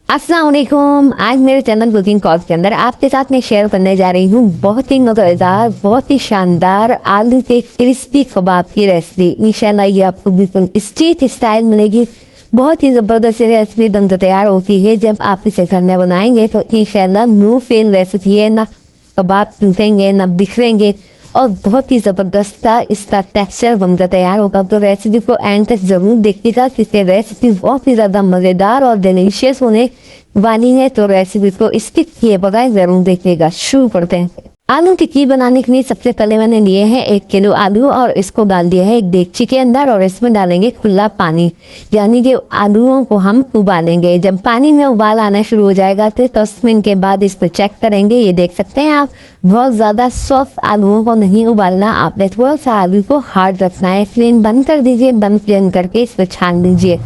अस्सलाम वालेकुम। आज मेरे चैनल कुकिंग कॉर्स के अंदर आपके साथ मैं शेयर करने जा रही हूँ बहुत ही मज़ेदार, बहुत ही शानदार आलू के क्रिस्पी कबाब की रेसिपी। इंशाल्लाह ये आपको बिल्कुल स्ट्रीट स्टाइल मिलेगी। बहुत ही ज़बरदस्त रेसिपी बनकर तैयार होती है। जब आप इसे घर में बनाएंगे तो इंशाल्लाह नो फेल रेसिपी है, ना कबाब टूटेंगे ना बिखरेंगे और बहुत ही ज़बरदस्त था इसका टेक्सचर बनकर तैयार होगा। तो रेसिपी को एंड तक ज़रूर देखिएगा क्योंकि रेसिपी बहुत ही ज़्यादा मज़ेदार और डिलीशियस होने वाली है। तो रेसिपी को स्किप किए बगैर ज़रूर देखिएगा। शुरू करते हैं। आलू टिक्की बनाने के लिए सबसे पहले मैंने लिए हैं 1 किलो आलू और इसको डाल दिया है एक देगची के अंदर और इसमें डालेंगे खुला पानी, यानी कि आलूओं को हम उबालेंगे। जब पानी में उबाल आना शुरू हो जाएगा तो 10 मिनट के बाद इसको चेक करेंगे। ये देख सकते हैं आप, बहुत ज़्यादा सॉफ्ट आलूओं को नहीं उबालना, आपने थोड़ा सा आलू को हार्ड रखना है। फ्लेम बंद कर दीजिए, बंद फ्लेम करके इसको छान दीजिए।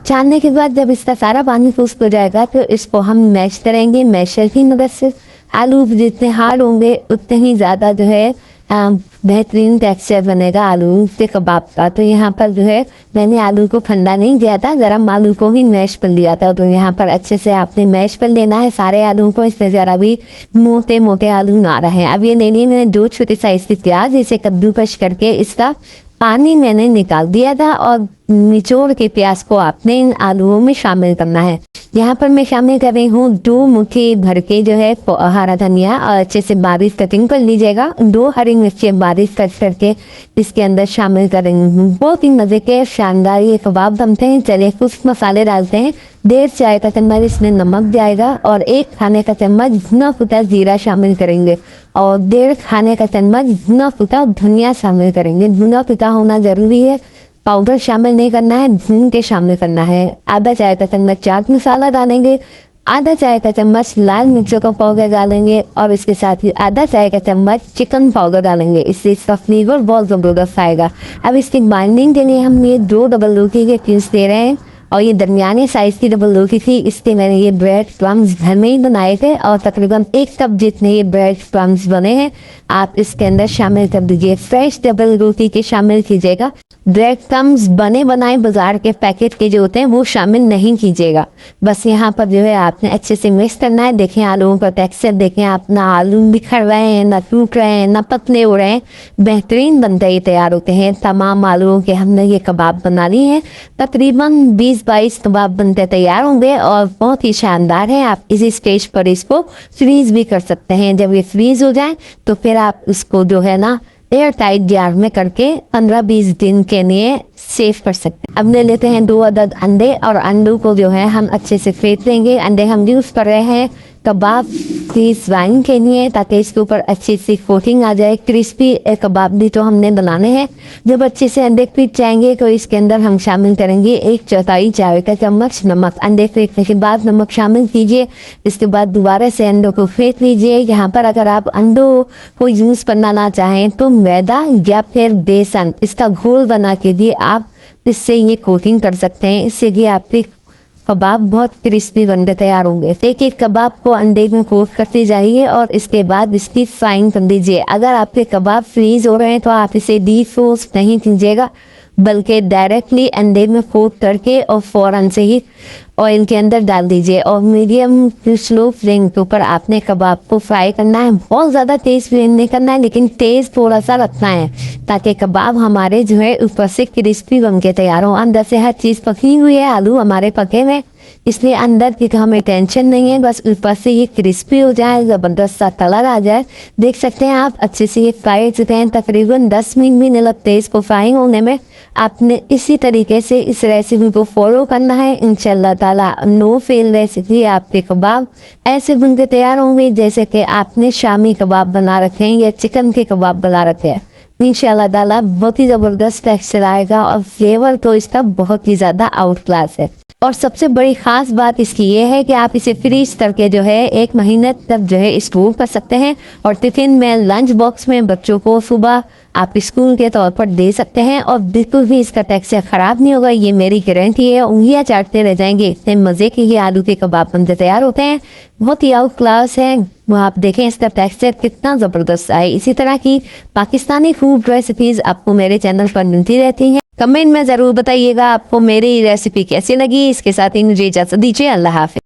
छानने के बाद जब इसका सारा पानी खुश्क हो जाएगा तो इसको हम मैश करेंगे मैशर की मदद से। आलू जितने हार्ड होंगे उतने ही ज़्यादा जो है बेहतरीन टेक्सचर बनेगा आलू के कबाब का। तो यहाँ पर जो है मैंने आलू को ठंडा नहीं किया था, गर्म आलू को ही मैश कर लिया था। तो यहाँ पर अच्छे से आपने मैश कर लेना है सारे आलू को। इससे ज़रा भी मोटे मोटे आलू ना रहे। अब ये ले लिए मैंने 2 छोटे साइज़ की प्याज, इसे कद्दूकश करके इसका पानी मैंने निकाल दिया था और निचोड़ के प्याज को आपने इन आलूओं में शामिल करना है। यहाँ पर मैं शामिल कर रही हूँ 2 मुट्ठी भर के जो है हरा धनिया और अच्छे से बारीक कटिंग कर लीजिएगा। 2 हरी मिर्ची बारीक कट करके इसके अंदर शामिल कर रही हूँ। बहुत ही मज़े के शानदार ये कबाब बनते हैं। चलिए कुछ मसाले डालते हैं। 1.5 चाय का चम्मच इसमें नमक जाएगा और 1 खाने का चम्मच भुना फुटा जीरा शामिल करेंगे और 1.5 खाने का चम्मच भुना फुटा धनिया शामिल करेंगे। भुना फुटा होना ज़रूरी है, पाउडर शामिल नहीं करना है, भून के शामिल करना है। आधा चाय का चम्मच चाट मसाला डालेंगे, आधा चाय का चम्मच लाल मिर्चों का पाउडर डालेंगे और इसके साथ ही आधा चाय का चम्मच चिकन पाउडर डालेंगे। इससे इसका फ्लेवर बहुत ज़बरदस्त आएगा। अब इसकी बाइंडिंग के लिए हम ये 2 डबल रोटी के पीस दे रहे हैं और ये दरमियाने साइज़ की डबल रोटी थी। इसके मैंने ये ब्रेड क्रम्स घर में ही बनाए थे और तकरीबन 1 कप जितने ये ब्रेड क्रम्स बने हैं आप इसके अंदर शामिल कर दीजिए। फ्रेश डबल रोटी के शामिल कीजिएगा। ब्रेड क्रम्स बने बनाए बाजार के पैकेट के जो होते हैं वो शामिल नहीं कीजिएगा। बस यहाँ पर जो है आपने अच्छे से मिक्स करना है। देखें आलूओं का टेक्सचर देखें आप, ना आलू बिखर रहे हैं, ना टूट रहे हैं, ना पतले हो रहे हैं, बेहतरीन बनते ही तैयार होते हैं। तमाम आलूओं के हमने ये कबाब बना लिए हैं। तकरीबन 20-22 कबाब बनते तैयार होंगे और बहुत ही शानदार है। आप इसी स्टेज पर इसको फ्रीज भी कर सकते हैं। जब ये फ्रीज हो जाए तो फिर आप इसको जो है ना एयर टाइट जार में करके 15-20 दिन के लिए सेव कर सकते हैं। अब ले लेते हैं 2 अदद अंडे और अंडों को जो है हम अच्छे से फेंट लेंगे। अंडे हम यूज़ कर रहे हैं कबाब की फ्राइंग के लिए ताकि इसके ऊपर अच्छी सी कोटिंग आ जाए। क्रिस्पी कबाब भी तो हमने बनाने हैं। जब अच्छे से अंडे फीट जाएंगे तो इसके अंदर हम शामिल करेंगे 1/4 चाय का चम्मच नमक। अंडे फेंटने के बाद नमक शामिल कीजिए। इसके बाद दोबारा से अंडों को फेंट लीजिए। यहाँ पर अगर आप अंडों को यूज़ करना ना चाहें तो मैदा या फिर बेसन इसका घोल बना के दिए आप इससे ये कोटिंग कर सकते हैं। इससे कि आपके कबाब बहुत क्रिस्पी बनकर तैयार होंगे। एक कबाब को अंडे में कोट करते जाइए और इसके बाद इसकी फ्राइंग कर दीजिए। अगर आपके कबाब फ्रीज हो रहे हैं तो आप इसे डीप फ्रोज नहीं कीजिएगा बल्कि डायरेक्टली अंडे में कोट करके और फ़ौरन से ही ऑयल के अंदर डाल दीजिए और मीडियम टू स्लो फ्लेम के ऊपर आपने कबाब को फ्राई करना है। बहुत ज़्यादा तेज़ फ्लेम नहीं करना है लेकिन तेज़ थोड़ा सा रखना है ताकि कबाब हमारे जो है ऊपर से क्रिस्पी बन के तैयार हो। अंदर से हर चीज़ पकी हुई है, आलू हमारे पके हुए, इसलिए अंदर की तो हमें टेंशन नहीं है। बस ऊपर से ये क्रिस्पी हो जाए, ज़बरदस्त सा कलर आ जाए। देख सकते हैं आप अच्छे से ये फ्राई हो चुके हैं। तकरीबन 10 मिनट भी नहीं लगते इसको फ्राई होने में। आपने इसी तरीके से इस रेसिपी को फॉलो करना है। इंशाल्लाह ताला नो फेल रेसिपी आपके कबाब ऐसे बनके तैयार होंगे जैसे कि आपने शामी कबाब बना रखे हैं या चिकन के कबाब बना रखे हैं। इंशाल्लाह ताला बहुत ही ज़बरदस्त टेक्सचर आएगा और फ्लेवर तो इसका बहुत ही ज़्यादा आउट क्लास है। और सबसे बड़ी ख़ास बात इसकी ये है कि आप इसे फ्रीज करके जो है 1 महीने तक जो है स्टोर कर सकते हैं और टिफ़िन में, लंच बॉक्स में बच्चों को सुबह आप स्कूल के तौर पर दे सकते हैं और बिल्कुल भी इसका टेक्सचर ख़राब नहीं होगा। ये मेरी गारंटी है। उंगलियां चाटते रह जाएंगे, इतने मज़े के ये आलू के कबाब बनते तैयार होते हैं। बहुत ही आउट क्लास है। वो आप देखें इसका टेक्सचर कितना ज़बरदस्त है। इसी तरह की पाकिस्तानी फूड रेसिपीज़ आपको मेरे चैनल पर मिलती रहती हैं। कमेंट में ज़रूर बताइएगा आपको मेरी रेसिपी कैसी लगी। इसके साथ ही मुझे इजाज़त दीजिए। अल्लाह हाफ़िज़।